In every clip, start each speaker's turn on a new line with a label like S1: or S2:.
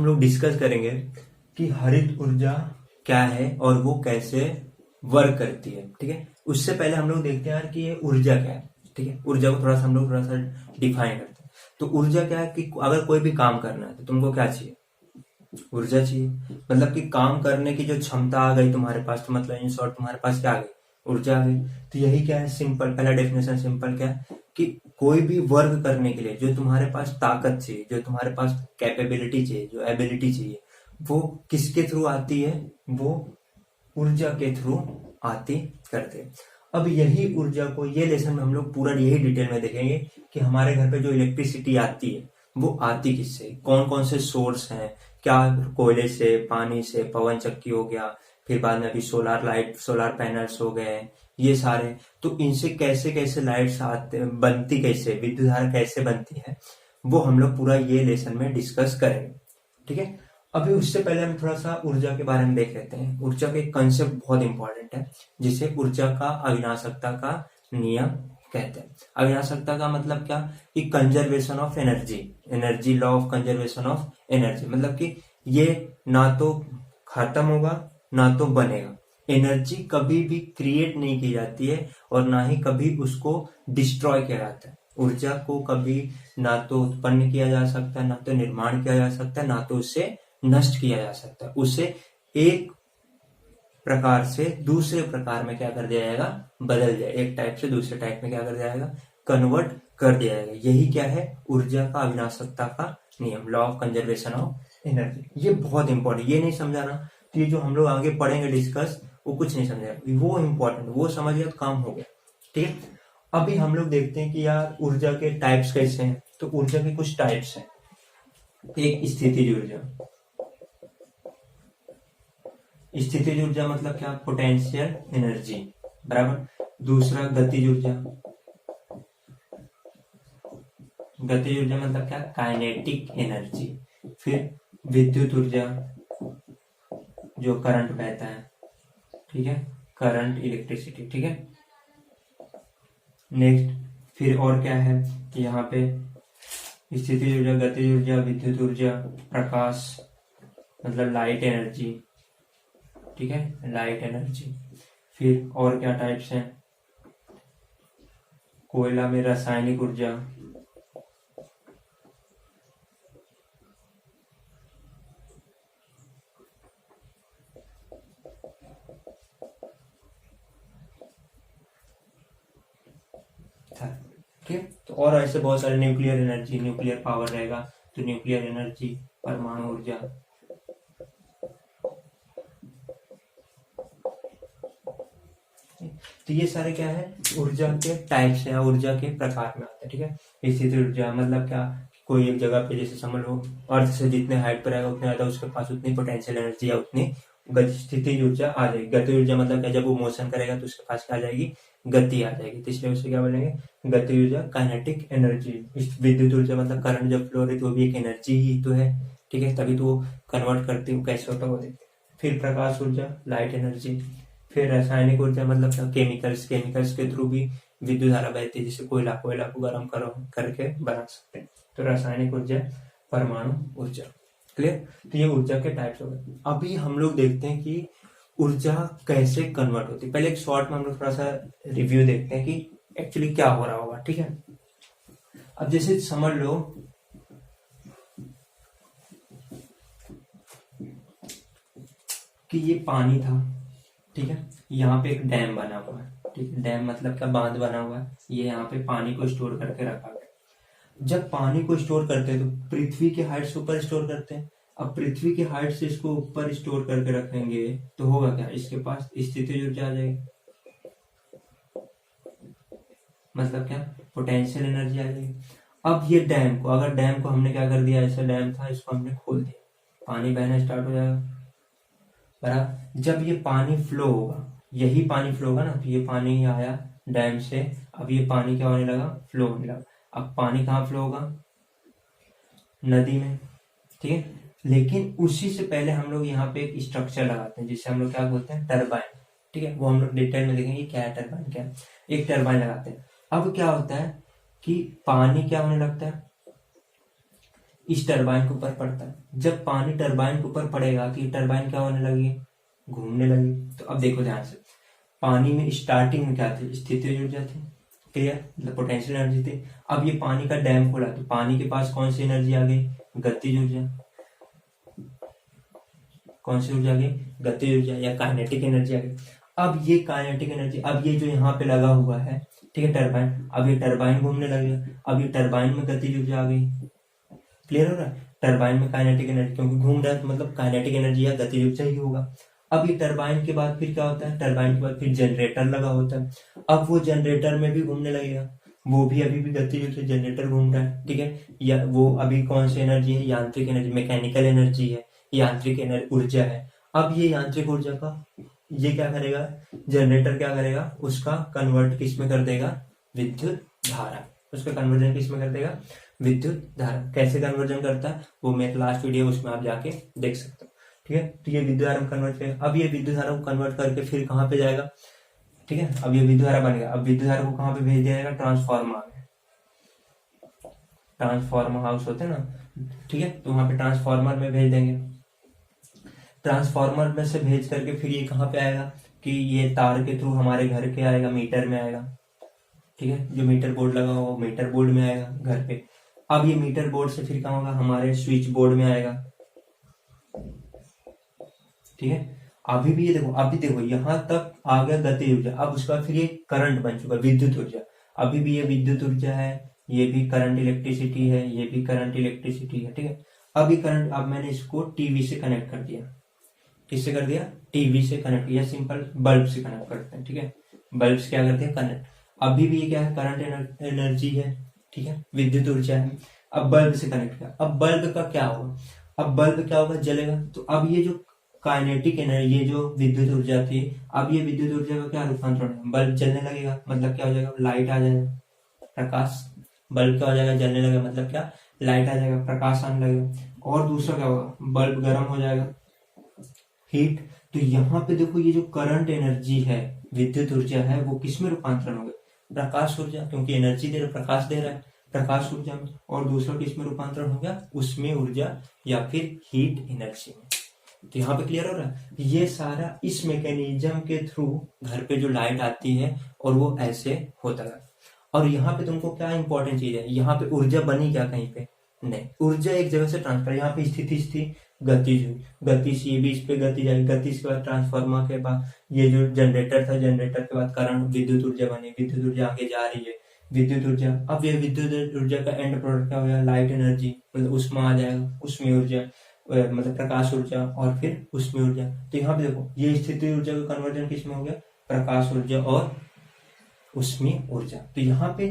S1: लोग डिस्कस करेंगे कि हरित ऊर्जा क्या है और वो कैसे वर्क करती है। ठीक है, उससे पहले हम लोग देखते हैं यार कि ये ऊर्जा क्या है। ठीक है, ऊर्जा को हम लोग थोड़ा सा डिफाइन करते हैं। तो ऊर्जा क्या है कि अगर कोई भी काम करना है तो तुमको क्या चाहिए, ऊर्जा चाहिए। मतलब कि काम करने की जो क्षमता आ गई तुम्हारे पास, तो मतलब इन शॉर्ट तुम्हारे पास क्या आ गई, ऊर्जा आ गई। तो यही क्या है, सिंपल पहला डेफिनेशन सिंपल क्या है कि कोई भी वर्क करने के लिए जो तुम्हारे पास ताकत चाहिए, जो तुम्हारे पास कैपेबिलिटी चाहिए, जो एबिलिटी चाहिए, वो किसके थ्रू आती है, वो ऊर्जा के थ्रू आती करते हैं। अब यही ऊर्जा को ये लेसन में हम लोग पूरा यही डिटेल में देखेंगे कि हमारे घर पे जो इलेक्ट्रिसिटी आती है वो आती किससे, कौन कौन से सोर्स हैं, क्या कोयले से, पानी से, पवन चक्की हो गया, फिर बाद में अभी सोलार लाइट, सोलार पैनल्स हो गए, ये सारे। तो इनसे कैसे कैसे लाइट्स आते, बनती कैसे, विद्युत धारा कैसे बनती है, वो हम लोग पूरा ये लेसन में डिस्कस करेंगे। ठीक है, अभी उससे पहले हम थोड़ा सा ऊर्जा के बारे में देख लेते हैं। ऊर्जा का एक कंसेप्ट बहुत इंपॉर्टेंट है जिसे ऊर्जा का अविनाशकता का नियम कहते हैं। अविनाशकता का मतलब क्या कि conservation of energy, energy law of conservation of energy, मतलब कि ये ना तो खत्म होगा ना तो बनेगा। एनर्जी कभी भी क्रिएट नहीं की जाती है और ना ही कभी उसको डिस्ट्रॉय किया जाता है। ऊर्जा को कभी ना तो उत्पन्न किया जा सकता है, ना तो निर्माण किया जा सकता है, ना तो उसे नष्ट किया जा सकता है। उसे एक प्रकार से दूसरे प्रकार में क्या कर दिया जाएगा, बदल जाए, एक टाइप से दूसरे टाइप में क्या कर दिया जाएगा, कन्वर्ट कर दिया जाएगा। यही क्या है, ऊर्जा का अविनाशकता का नियम, law of conservation of energy. ये बहुत इंपॉर्टेंट, ये नहीं समझाना तो ये जो हम लोग आगे पढ़ेंगे डिस्कस, वो कुछ नहीं समझाएगा, वो इंपॉर्टेंट, वो समझ गया तो काम हो गया। ठीक है, अभी हम लोग देखते हैं कि यार ऊर्जा के टाइप्स कैसे हैं। तो ऊर्जा के कुछ टाइप्स हैं। एक स्थितिज ऊर्जा, स्थितिज ऊर्जा मतलब क्या, पोटेंशियल एनर्जी, बराबर। दूसरा गतिज ऊर्जा, गतिज ऊर्जा मतलब क्या, काइनेटिक एनर्जी। फिर विद्युत ऊर्जा, जो करंट बहता है, ठीक है, करंट, इलेक्ट्रिसिटी। ठीक है, नेक्स्ट फिर और क्या है कि यहाँ पे स्थितिज ऊर्जा, गतिज ऊर्जा, विद्युत ऊर्जा, प्रकाश मतलब लाइट एनर्जी, ठीक है, लाइट एनर्जी। फिर और क्या टाइप्स हैं, कोयला में रासायनिक ऊर्जा, ठीक है। तो और ऐसे बहुत सारे, न्यूक्लियर एनर्जी, न्यूक्लियर पावर रहेगा तो न्यूक्लियर एनर्जी, परमाणु ऊर्जा। तो ये सारे क्या है, ऊर्जा के टाइप्स हैं, ऊर्जा के प्रकार में आते हैं। ठीक है, स्थितिज ऊर्जा मतलब क्या, कोई एक जगह पे जैसे समझ लो अर्थ से जितने हाइट पर रहेगा उतने ज्यादा उसके पास उतनी पोटेंशियल एनर्जी या उतनी स्थितिज ऊर्जा आ जाएगी। गति ऊर्जा मतलब क्या, जब वो मोशन करेगा तो उसके पास क्या आ जाएगी, गति आ जाएगी, तो इसलिए उसे क्या बोलेंगे, गति ऊर्जा, काइनेटिक एनर्जी। विद्युत ऊर्जा मतलब करंट जब फ्लो हो रही तो वो भी एक एनर्जी ही तो है। ठीक है, तभी तो वो कन्वर्ट करती है, कैसे होता है वो देखते हैं। फिर प्रकाश ऊर्जा, लाइट एनर्जी। फिर रासायनिक ऊर्जा मतलब क्या, केमिकल्स, केमिकल्स के थ्रू भी विद्युत धारा बहती है, जैसे कोयला, कोयला को गर्म करो करके बना सकते हैं, तो रासायनिक ऊर्जा, परमाणु ऊर्जा। क्लियर, तो ये ऊर्जा के टाइप्स हो गए। अभी हम लोग देखते हैं कि ऊर्जा कैसे कन्वर्ट होती है। पहले एक शॉर्ट में हम लोग थोड़ा सा रिव्यू देखते हैं कि एक्चुअली क्या हो रहा होगा। ठीक है, अब जैसे समझ लो कि ये पानी था, ठीक है, यहाँ पे एक डैम बना हुआ है। ठीक है, डैम मतलब क्या, बांध बना हुआ है, ये यहाँ पे पानी को स्टोर करके रखा गया। जब पानी को स्टोर करते हैं तो पृथ्वी के हाइट से ऊपर स्टोर करते हैं। अब पृथ्वी की हाइट से इसको ऊपर स्टोर करके रखेंगे तो होगा क्या, इसके पास स्थितिज ऊर्जा आ जाएगी, मतलब क्या, पोटेंशियल एनर्जी आ जाएगी। अब ये डैम को, अगर डैम को हमने क्या कर दिया, ऐसा डैम था इसको हमने खोल दिया, पानी बहना स्टार्ट हो जाएगा, बराबर। जब ये पानी फ्लो होगा, यही पानी फ्लो होगा ना, तो ये पानी आया डैम से, अब ये पानी क्या होने लगा, फ्लो होने लगा। अब पानी कहाँ फ्लो होगा, नदी में। ठीक है, लेकिन उसी से पहले हम लोग यहाँ पे एक स्ट्रक्चर लगाते हैं जिसे हम लोग क्या बोलते हैं, टरबाइन। ठीक है, वो हम लोग डिटेल में देखेंगे क्या है टरबाइन, क्या है। एक टरबाइन लगाते हैं। अब क्या होता है कि पानी क्या होने लगता है, इस टरबाइन के ऊपर पड़ता है। जब पानी टरबाइन के ऊपर पड़ेगा तो ये टरबाइन क्या होने लगी, घूमने लगी। तो अब देखो ध्यान से, पानी में स्टार्टिंग में क्या थी, स्थितिज ऊर्जा थी, क्लियर, मतलब पोटेंशियल एनर्जी थी। अब ये पानी का डैम खोला तो पानी के पास कौन सी एनर्जी आ गई, गतिज ऊर्जा। कौन सी ऊर्जा आ गई, गतिज ऊर्जा या काइनेटिक एनर्जी आ गई। अब ये काइनेटिक एनर्जी, अब ये जो यहाँ पे लगा हुआ है, ठीक है, टरबाइन, अब ये टरबाइन घूमने लगेगा। अब ये टरबाइन में गतिज ऊर्जा आ गई, क्लियर हो रहा है, टरबाइन में काइनेटिक एनर्जी, क्योंकि घूम रहा है तो मतलब काइनेटिक एनर्जी या गतिज ऊर्जा ही होगा। अब ये टरबाइन के बाद फिर क्या होता है, टरबाइन के बाद फिर जनरेटर लगा होता है। अब वो जनरेटर में भी घूमने लगेगा, वो भी अभी भी गतिज ऊर्जा, जनरेटर घूम रहा है, ठीक है, या वो अभी कौन सी एनर्जी है, यांत्रिक एनर्जी, मैकेनिकल एनर्जी है, यांत्रिक ऊर्जा है। अब ये यांत्रिक ऊर्जा का ये क्या करेगा, जनरेटर क्या करेगा, उसका कन्वर्ट किस में कर देगा, विद्युत धारा, उसका कन्वर्जन किस में कर देगा, विद्युत धारा। कैसे कन्वर्जन करता है वो मेरे लास्ट वीडियो, उसमें आप जाके देख सकते हो, ठीक है। तो ये विद्युत धारा में कन्वर्ट करेगा। अब ये विद्युत धारा को कन्वर्ट करके फिर कहाँ पे जाएगा, ठीक है, अब ये विद्युत धारा बनेगा। अब विद्युत धारा को कहाँ पे भेज दिया जाएगा, ट्रांसफार्मर में, ट्रांसफार्मर हाउस होते हैं ना, ठीक है, तो वहां पे ट्रांसफार्मर में भेज देंगे। ट्रांसफार्मर में से भेज करके फिर ये कहाँ पे आएगा कि ये तार के थ्रू हमारे घर के आएगा, मीटर में आएगा, ठीक है, जो मीटर बोर्ड लगा हुआ वो मीटर बोर्ड में आएगा घर पे। अब ये मीटर बोर्ड से फिर कहाँ होगा, हमारे स्विच बोर्ड में आएगा, ठीक है। अभी भी ये देखो, अभी देखो यहाँ तक आ गया गतिज ऊर्जा। अब उसके बाद फिर ये करंट बन चुका, विद्युत ऊर्जा। अभी भी ये विद्युत ऊर्जा है, ये भी करंट इलेक्ट्रिसिटी है, ये भी करंट इलेक्ट्रिसिटी है, ठीक है। अब ये करंट, अब मैंने इसको टीवी से कनेक्ट कर दिया, किससे कर दिया, टीवी से कनेक्ट किया, सिंपल बल्ब से कनेक्ट करते हैं, ठीक है, बल्ब से क्या करते हैं, कनेक्ट। अभी भी ये क्या है, करंट एनर्जी है, ठीक है, विद्युत ऊर्जा है। अब बल्ब से कनेक्ट किया, अब बल्ब का क्या होगा, अब बल्ब क्या होगा, जलेगा। तो अब ये जो काइनेटिक एनर्जी, ये जो विद्युत ऊर्जा थी, अब ये विद्युत ऊर्जा का क्या रूपांतरण है, बल्ब जलने लगेगा, मतलब क्या हो जाएगा, लाइट आ जाएगा, प्रकाश। बल्ब क्या हो जाएगा, जलने लगेगा, मतलब क्या, लाइट आ जाएगा, प्रकाश आने लगेगा। और दूसरा क्या होगा, बल्ब गर्म हो जाएगा, हीट। तो यहाँ पे देखो ये जो करंट एनर्जी है, विद्युत ऊर्जा है, वो किस में रूपांतरण हो गया, प्रकाश ऊर्जा, क्योंकि एनर्जी दे रहा, प्रकाश दे रहा है, प्रकाश ऊर्जा में। और दूसरा किस में रूपांतरण हो गया, उसमें ऊर्जा या फिर हीट एनर्जी में। तो यहाँ पे क्लियर हो रहा है, ये सारा इस मैकेनिज्म के थ्रू घर पे जो लाइट आती है और वो ऐसे होता है। और यहाँ पे तुमको क्या इंपॉर्टेंट चीज है, यहाँ पे ऊर्जा बनी क्या कहीं पे, नहीं, ऊर्जा एक जगह से ट्रांसफर, यहाँ पे स्थिति थी, गतिज हुई, गति से ये भी इस पे गति जाएगी, गति के बाद ट्रांसफार्मर के बाद ये जो जनरेटर था, जनरेटर के बाद करंट, विद्युत ऊर्जा बनी, विद्युत ऊर्जा आगे जा रही है, विद्युत ऊर्जा। अब ये विद्युत ऊर्जा का एंड प्रोडक्ट क्या हो गया, लाइट एनर्जी, मतलब उसमें आ जाएगा, उसमें ऊर्जा, मतलब प्रकाश ऊर्जा और फिर उसमें ऊर्जा। तो यहाँ पे देखो ये स्थिति ऊर्जा का कन्वर्जन किसमें हो गया, प्रकाश ऊर्जा और उसमें ऊर्जा। तो यहाँ पे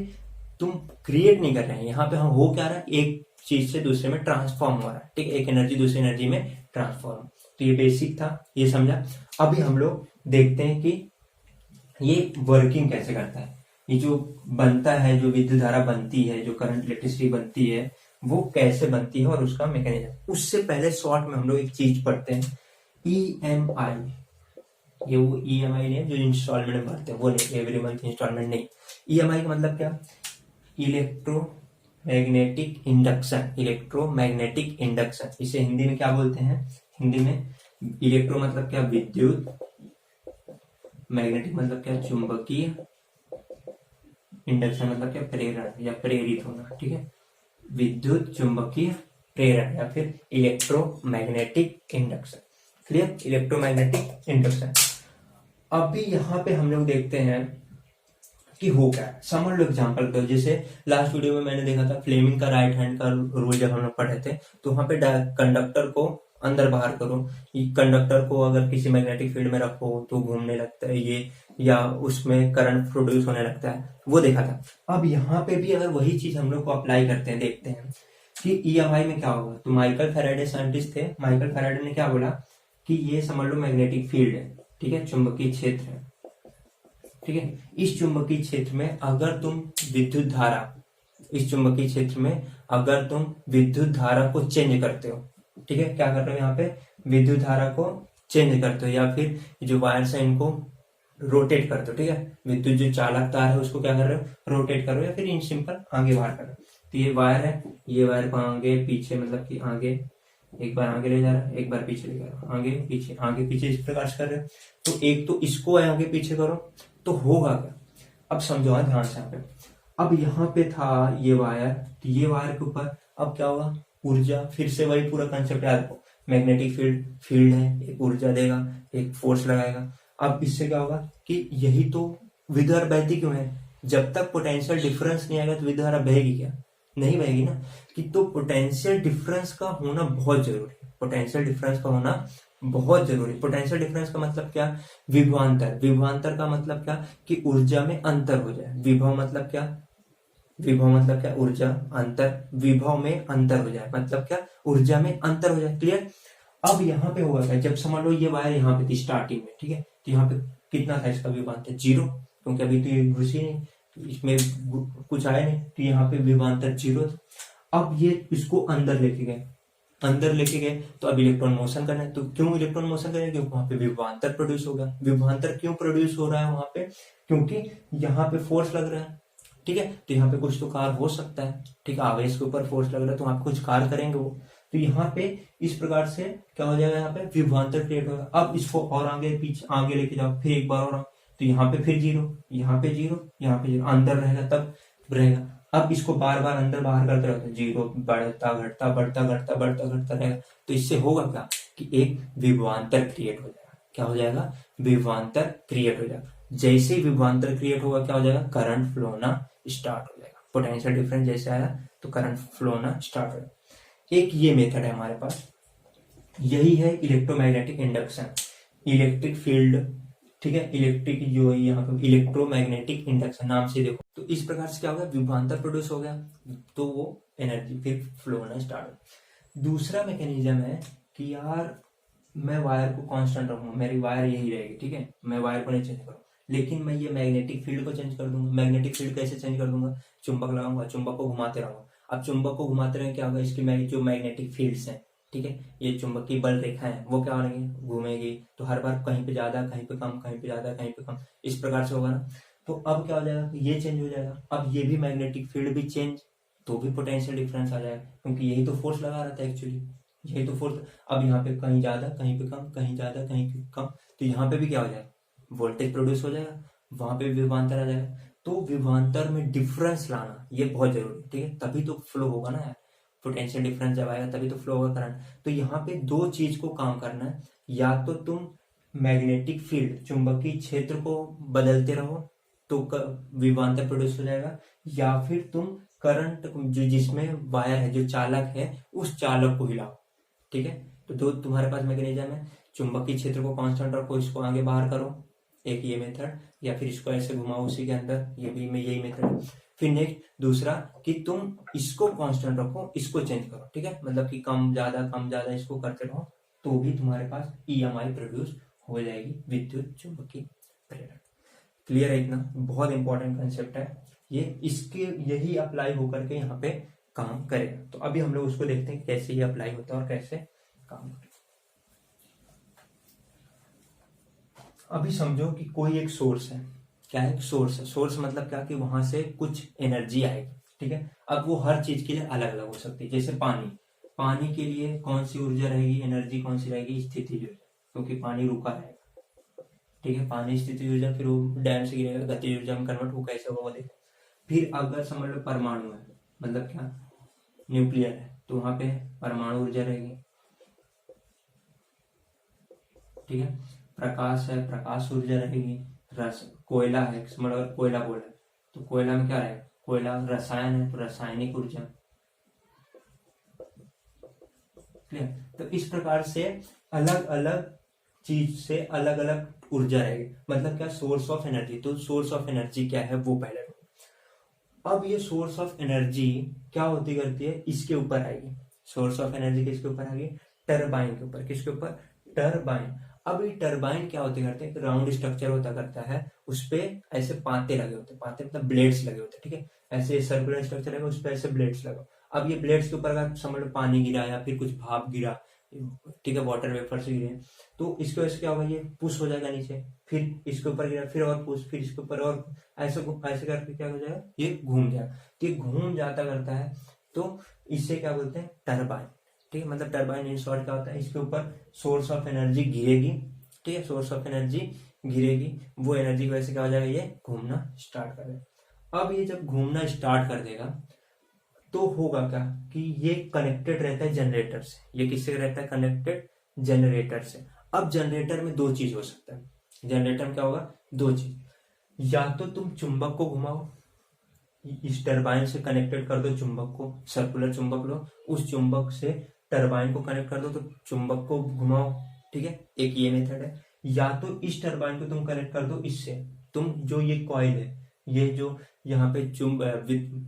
S1: तुम क्रिएट नहीं कर रहे हैं, यहाँ पे हम हो क्या रहा है, एक चीज से दूसरे में ट्रांसफॉर्म हो रहा है, ठीक है, एक एनर्जी दूसरी एनर्जी में ट्रांसफॉर्म। तो ये बेसिक था, ये समझा। अभी हम लोग देखते हैं कि ये वर्किंग कैसे करता है, ये जो बनता है, जो विद्युत धारा बनती है, जो करंट इलेक्ट्रिसिटी बनती है, वो कैसे बनती है और उसका मैकेनिज्म। उससे पहले शॉर्ट में हम लोग एक चीज पढ़ते हैं, EMI। ये वो EMI नहीं है जो इंस्टॉलमेंट में भरते हैं, वो नहीं, एवरी मंथ इंस्टॉलमेंट नहीं। EMI का मतलब क्या, इलेक्ट्रोमैग्नेटिक इंडक्शन, इलेक्ट्रोमैग्नेटिक इंडक्शन। इसे हिंदी में क्या बोलते हैं, हिंदी में इलेक्ट्रो मतलब क्या, विद्युत, मैग्नेटिक मतलब क्या, चुंबकीय, इंडक्शन मतलब क्या, प्रेरण या प्रेरित होना, ठीक है, विद्युत चुंबकीय प्रेरण या फिर electromagnetic induction, clear, electromagnetic induction. अभी यहाँ पे हम लोग देखते हैं कि हो क्या है, समझ लो एग्जाम्पल दो। जैसे लास्ट वीडियो में मैंने देखा था फ्लेमिंग का राइट हैंड का रूल, जब हम लोग पढ़े थे, तो वहां पे कंडक्टर को अंदर बाहर करो, कंडक्टर को अगर किसी मैग्नेटिक फील्ड में रखो तो घूमने लगता है ये, या उसमें करंट प्रोड्यूस होने लगता है, वो देखा था। अब यहाँ पे भी अगर वही चीज हम लोग को अप्लाई करते हैं, देखते हैं कि EMI में क्या होगा। तो माइकल फैराडे साइंटिस्ट थे, माइकल फैराडे ने क्या बोला कि ये समझ लो मैग्नेटिक फील्ड है, ठीक है, चुंबकीय क्षेत्र है, ठीक है। इस चुंबकीय क्षेत्र में अगर तुम विद्युत धारा, इस चुंबकीय क्षेत्र में अगर तुम विद्युत धारा को चेंज करते हो, ठीक है, क्या कर रहे हो, यहाँ पे विद्युत धारा को चेंज करते हो, या फिर जो वायर्स है इनको रोटेट करते हो, ठीक है, विद्युत जो चालक तार है उसको क्या कर रहे हो, रोटेट करो, या फिर इन सिंपल आगे बाहर करो। तो ये वायर है, ये वायर को आगे पीछे मतलब कि आगे एक बार आगे ले जा रहा है, एक बार पीछे ले जा रहा है, आगे पीछे इस प्रकार से कर रहे हो। तो एक तो इसको आगे पीछे करो तो होगा क्या, अब समझो ध्यान से यहाँ पे। अब यहाँ पे था ये वायर, तो ये वायर के ऊपर अब क्या होगा, ऊर्जा, फिर से वही पूरा कंसेप्ट याद रखो, मैग्नेटिक फील्ड है, एक ऊर्जा देगा, एक फोर्स लगाएगा। अब इससे क्या होगा कि यही तो विद्युत धारा बहती क्यों है, जब तक पोटेंशियल डिफरेंस नहीं आएगा तो विद्युत धारा बहेगी क्या, नहीं बहेगी ना। कि तो पोटेंशियल डिफरेंस का होना बहुत जरूरी है, पोटेंशियल डिफरेंस का होना बहुत जरूरी। पोटेंशियल डिफरेंस का मतलब क्या, विभवांतर, विभवांतर का मतलब क्या कि ऊर्जा में अंतर हो जाए। विभव मतलब क्या, विभव मतलब क्या, ऊर्जा, अंतर, विभव में अंतर हो जाए मतलब क्या, ऊर्जा में अंतर हो जाए। क्लियर। अब यहाँ पे होगा क्या, जब समझ लो ये वायर यहाँ पे थी स्टार्टिंग में, ठीक है, तो यहाँ पे कितना था इसका विभवांतर, 0, क्योंकि अभी तो ये घुसी नहीं, तो इसमें कुछ आया नहीं, तो यहाँ पे विभवांतर 0 था। अब ये इसको अंदर लेके गए, तो अब इलेक्ट्रॉन मोशन करना है, तो क्यों इलेक्ट्रॉन मोशन करेंगे, क्योंकि वहां पे विभवांतर प्रोड्यूस होगा। विभवांतर क्यों प्रोड्यूस हो रहा है वहां पे, क्योंकि यहाँ पे फोर्स लग रहा है, ठीक है, तो यहाँ पे कुछ तो कार्य हो सकता है, ठीक है, आवेश के ऊपर फोर्स लग रहा है तो वहां पे कुछ कार्य करेंगे वो, तो यहाँ पे इस प्रकार से क्या हो जाएगा, यहाँ पे विभवांतर क्रिएट होगा। अब इसको और आगे पीछे आगे लेके जाओ, फिर एक बार और, तो यहाँ पे फिर 0, यहाँ पे 0, यहाँ पे 0, अंदर रहेगा तब रहेगा। अब इसको बार बार अंदर बाहर करते रहते, 0 बढ़ता घटता बढ़ता घटता बढ़ता घटता रहेगा, तो इससे होगा क्या कि एक विभवांतर क्रिएट हो जाएगा। क्या हो जाएगा, विभवांतर क्रिएट हो जाएगा। जैसे ही विभवांतर क्रिएट होगा क्या हो जाएगा, करंट फ्लो होना स्टार्ट हो जाएगा। पोटेंशियल डिफरेंस जैसे आया तो करंट फ्लो होना स्टार्ट हो जाएगा। एक ये मेथड है हमारे पास, यही है इलेक्ट्रोमैग्नेटिक इंडक्शन, इलेक्ट्रिक फील्ड, ठीक है, इलेक्ट्रिक जो है यहाँ पे इलेक्ट्रोमैग्नेटिक इंडक्शन नाम से देखो। तो इस प्रकार से क्या होगा, विभवांतर प्रोड्यूस हो गया, तो वो एनर्जी फिर फ्लो होना स्टार्ट हो। दूसरा मैकेनिज्म है कि यार मैं वायर को कांस्टेंट रखूंगा, मेरी वायर यही रहेगी, ठीक है, मैं वायर को नहीं चेंज करूँ, लेकिन मैं ये मैग्नेटिक फील्ड को चेंज कर दूंगा। मैग्नेटिक फील्ड कैसे चेंज कर दूंगा, चुंबक लगाऊंगा, चुंबक को घुमाते रहूंगा। अब चुंबक को घुमाते रहे क्या होगा, इसकी जो मैग्नेटिक फील्ड्स हैं, ठीक है, ये चुंबकीय बल रेखा है वो क्या होंगी, घूमेगी, तो हर बार कहीं पे ज्यादा कहीं पे कम, कहीं पे ज्यादा कहीं पे कम, इस प्रकार से होगा ना। तो अब क्या हो जाएगा, ये चेंज हो जाएगा। अब ये भी मैग्नेटिक फील्ड भी चेंज, तो भी पोटेंशियल डिफरेंस आ जाएगा, क्योंकि यही तो फोर्स लगा रहा था एक्चुअली, यही तो फोर्स। अब यहाँ पे कहीं ज्यादा कहीं पे कम, कहीं ज्यादा कहीं पे कम, तो यहाँ पे भी क्या हो जाएगा, वोल्टेज प्रोड्यूस हो जाएगा, वहां पे विभवांतर आ जाएगा। तो विभवांतर में डिफरेंस लाना ये बहुत जरूरी है, ठीक है, तभी तो फ्लो होगा ना यार। पोटेंशियल डिफरेंस जब आएगा तभी तो फ्लो होगा करंट। तो यहाँ पे दो चीज को काम करना है, या तो तुम मैग्नेटिक फील्ड चुंबकीय क्षेत्र को बदलते रहो तो विभवांतर प्रोड्यूस हो जाएगा, या फिर तुम करंट जो जिसमें वायर है, जो चालक है, उस चालक को हिलाओ, ठीक है। तो दो तुम्हारे पास मैकेनिज्म है, चुंबकीय क्षेत्र को कांस्टेंट रखो, इसको आगे बाहर करो, एक ये मेथड, या फिर इसको ऐसे घुमाओ उसी के अंदर, ये भी में यही मेथड है। फिर नेक्स्ट दूसरा कि तुम इसको कांस्टेंट रखो, इसको चेंज करो, ठीक है, मतलब कि कम ज्यादा इसको करते रहो, तो भी तुम्हारे पास ईएमआई प्रोड्यूस हो जाएगी, विद्युत चुंबकीय प्रेरण। क्लियर है इतना, बहुत इंपॉर्टेंट कंसेप्ट है ये, इसके यही अप्लाई होकर के यहाँ पे काम करेगा। तो अभी हम लोग उसको देखते हैं कैसे ये अप्लाई होता है और कैसे काम करता है। अभी समझो कि कोई एक सोर्स है, क्या है, सोर्स है, सोर्स मतलब क्या कि वहां से कुछ एनर्जी आएगी, ठीक है। अब वो हर चीज के लिए अलग अलग हो सकती है, जैसे पानी के लिए कौन सी ऊर्जा रहेगी, एनर्जी कौन सी रहेगी, स्थितिज ऊर्जा, क्योंकि पानी रुका रहेगा, ठीक है, पानी स्थितिज ऊर्जा, फिर वो डैम से गिरेगा, गतिज ऊर्जा में कन्वर्ट, वो कैसे होगा वो देखो। फिर अगर समझ लो परमाणु है, मतलब क्या, न्यूक्लियर है, तो वहां पे परमाणु ऊर्जा रहेगी, ठीक है। प्रकाश है, प्रकाश ऊर्जा रहेगी। कोयला है, मतलब कोयला बोला तो कोयला में क्या रहेगा, कोयला। रसायन है तो रासायनिक ऊर्जा, क्लियर। तो इस प्रकार से अलग अलग चीज से अलग अलग ऊर्जा रहेगी, मतलब क्या, सोर्स ऑफ एनर्जी। तो सोर्स ऑफ एनर्जी क्या है वो पहले। अब ये सोर्स ऑफ एनर्जी क्या होती करती है, इसके ऊपर आएगी, सोर्स ऑफ एनर्जी किसके ऊपर आएगी, टरबाइन के ऊपर। किसके ऊपर, टरबाइन। अब ये टरबाइन क्या होते करते हैं, राउंड स्ट्रक्चर होता करता है, उसपे ऐसे पाते लगे होते, पाते मतलब ब्लेड्स लगे होते, ठीक है, ऐसे सर्कुलर स्ट्रक्चर है, उस पर ऐसे ब्लेड्स लगे। अब ये ब्लेड्स के ऊपर अगर समझ लो पानी गिरा या फिर कुछ भाप गिरा, ठीक है, वाटर वेपर से गिरे, तो इसकी वजह से क्या होगा, ये पुश हो जाएगा नीचे, फिर इसके ऊपर गिरा, फिर और पुश, फिर इसके ऊपर, और ऐसे ऐसे करके क्या हो जाएगा, ये घूम जाएगा। तो ये घूम जाता करता है, तो इसे क्या बोलते हैं, टरबाइन। ठीक है, मतलब टरबाइन इन शॉर्ट क्या होता है, इसके ऊपर सोर्स ऑफ एनर्जी गिरेगी। ठीक है, सोर्स ऑफ एनर्जी गिरेगी, वो एनर्जी की वजह से क्या हो जाएगा, ये घूमना स्टार्ट कर देगा। अब ये जब घूमना स्टार्ट कर देगा तो होगा क्या कि ये कनेक्टेड रहता है जनरेटर से। ये किससे रहता है, कनेक्टेड जनरेटर से। अब जनरेटर में दो चीज हो सकता है, जनरेटर में क्या होगा, दो चीज, या तो तुम चुंबक को घुमाओ, इस टरबाइन से कनेक्टेड कर दो चुंबक को, सर्कुलर चुंबक लो, उस चुंबक से टरबाइन को कनेक्ट कर दो, तो चुंबक को घुमाओ। ठीक है, एक ये मेथड है। या तो इस टरबाइन को तुम कनेक्ट कर दो इससे, तुम जो ये कॉइल है, ये जो यहाँ पे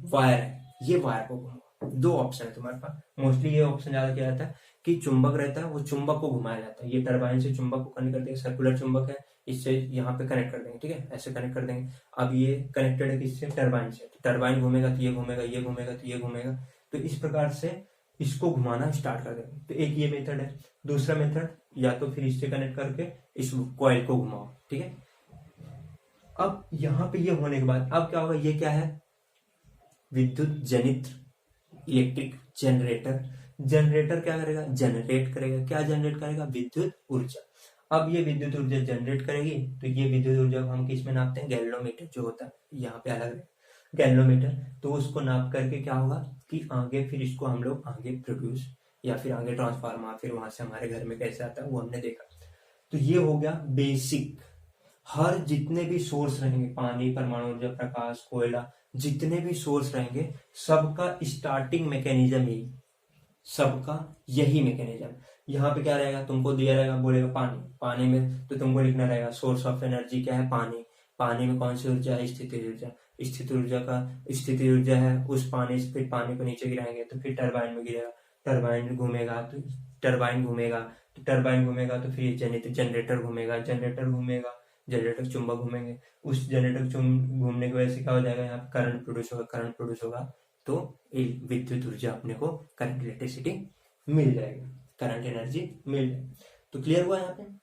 S1: वायर है, ये वायर को घुमाओ। दो ऑप्शन है तुम्हारे पास। मोस्टली ये ऑप्शन ज्यादा क्या रहता है कि चुंबक रहता है, वो चुंबक को घुमाया जाता है। ये टरबाइन से चुंबक को कनेक्ट कर देंगे, सर्कुलर चुंबक है, इससे यहाँ पे कनेक्ट कर देंगे। ठीक है, ऐसे कनेक्ट कर देंगे। अब ये कनेक्टेड है किससे, टरबाइन से, तो टरबाइन घूमेगा तो ये घूमेगा, ये घूमेगा तो ये घूमेगा, तो इस प्रकार से इसको घुमाना स्टार्ट कर देंगे। तो एक ये मेथड है। दूसरा मेथड, या तो फिर इससे कनेक्ट करके इस कॉइल को घुमाओ। ठीक है, अब यहाँ पे ये होने के बाद अब क्या होगा, ये क्या है, विद्युत जनित इलेक्ट्रिक जनरेटर। जनरेटर क्या करेगा, जनरेट करेगा। क्या जनरेट करेगा, विद्युत ऊर्जा। अब ये विद्युत ऊर्जा जनरेट करेगी, तो ये विद्युत ऊर्जा को हम किस में नापते हैं, गैल्वेनोमीटर जो होता है, यहाँ पे अलग है गैल्वेनोमीटर। तो उसको नाप करके क्या होगा कि आगे फिर इसको हम लोग आगे प्रोड्यूस या फिर आगे ट्रांसफार्मर, फिर वहां से हमारे घर में कैसे आता है वो हमने देखा। तो ये हो गया बेसिक। हर जितने भी सोर्स रहेंगे, पानी, परमाणु ऊर्जा, प्रकाश, कोयला, जितने भी सोर्स रहेंगे, सबका स्टार्टिंग मैकेनिज्म यही, सबका यही मैकेनिज्म। यहाँ पे क्या रहेगा, तुमको दिया रहेगा, बोलेगा पानी, पानी में तो तुमको लिखना रहेगा सोर्स ऑफ एनर्जी क्या है, पानी। पानी में कौन सी ऊर्जा है, स्थिति ऊर्जा। स्थिति ऊर्जा का, स्थिति ऊर्जा है उस पानी से, फिर पानी को नीचे गिराएंगे तो फिर टरबाइन में गिरेगा, टरबाइन घूमेगा तो टरबाइन घूमेगा, तो टरबाइन घूमेगा तो फिर जनरेटर घूमेगा, जनरेटर घूमेगा, जनरेटर चुंबक घूमेंगे, उस जनरेटर घूमने की वजह से क्या हो जाएगा, यहाँ पे करंट प्रोड्यूस होगा, करंट प्रोड्यूस होगा तो विद्युत ऊर्जा अपने को, करंट इलेक्ट्रिसिटी मिल जाएगी, करंट एनर्जी मिल जाएगी। तो क्लियर हुआ यहाँ पे।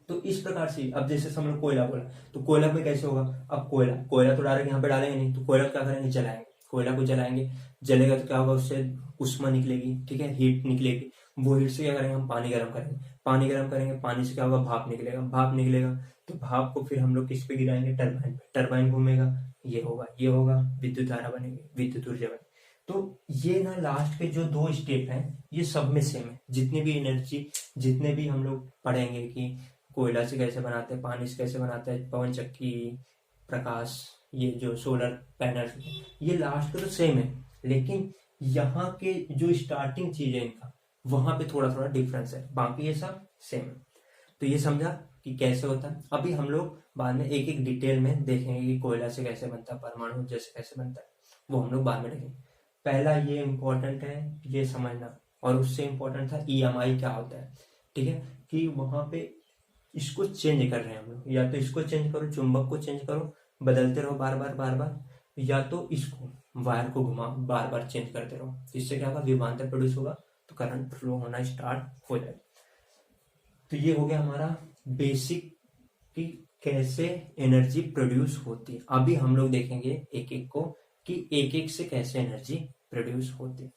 S1: तो इस प्रकार से अब जैसे हम लोग कोयला बोला, तो कोयला में कैसे होगा, अब कोयला तो डायरेक्ट यहाँ पे डालेंगे नहीं, तो कोयला क्या करेंगे, जलाएंगे। कोयला को जलाएंगे, जलेगा तो क्या होगा, उससे उष्मा निकलेगी। ठीक है, हीट निकलेगी। वो हीट से क्या करेंगे, हम पानी गर्म करेंगे, पानी गर्म करेंगे, पानी से क्या होगा, भाप निकलेगा, भाप निकलेगा तो भाप को फिर हम लोग किस पे गिराएंगे, टरबाइन पे, टरबाइन घूमेगा, ये होगा, ये होगा, विद्युत धारा बनेगी, विद्युत ऊर्जा बनेगी। तो ये ना लास्ट के जो दो स्टेप हैं ये सब में सेम है। जितनी भी एनर्जी, जितने भी हम लोग पढ़ेंगे कि कोयला से कैसे बनाते हैं, पानी से कैसे बनाते हैं, पवन चक्की, प्रकाश, ये जो सोलर पैनल, ये लास्ट का तो सेम है, लेकिन यहाँ के जो स्टार्टिंग चीज है इनका, वहां पे थोड़ा थोड़ा डिफरेंस है, बाकी ये सब सेम है। तो ये समझा कि कैसे होता है। अभी हम लोग बाद में एक एक डिटेल में देखेंगे कि कोयला से कैसे बनता है, परमाणु ऊर्जा से कैसे बनता है, वो हम लोग बाद में देखेंगे। पहला ये इम्पोर्टेंट है ये समझना, और उससे इम्पोर्टेंट था ईएमआई क्या होता है। ठीक है, कि वहां पे इसको चेंज कर रहे हैं हम लोग, या तो इसको चेंज करो, चुंबक को चेंज करो, बदलते रहो बार बार बार बार, या तो इसको वायर को घुमा बार बार चेंज करते रहो, इससे क्या होगा, विभवांतर प्रोड्यूस होगा, तो करंट फ्लो होना स्टार्ट हो जाएगा। तो ये हो गया हमारा बेसिक कि कैसे एनर्जी प्रोड्यूस होती है। अभी हम लोग देखेंगे एक एक को कि एक एक से कैसे एनर्जी प्रोड्यूस होती है।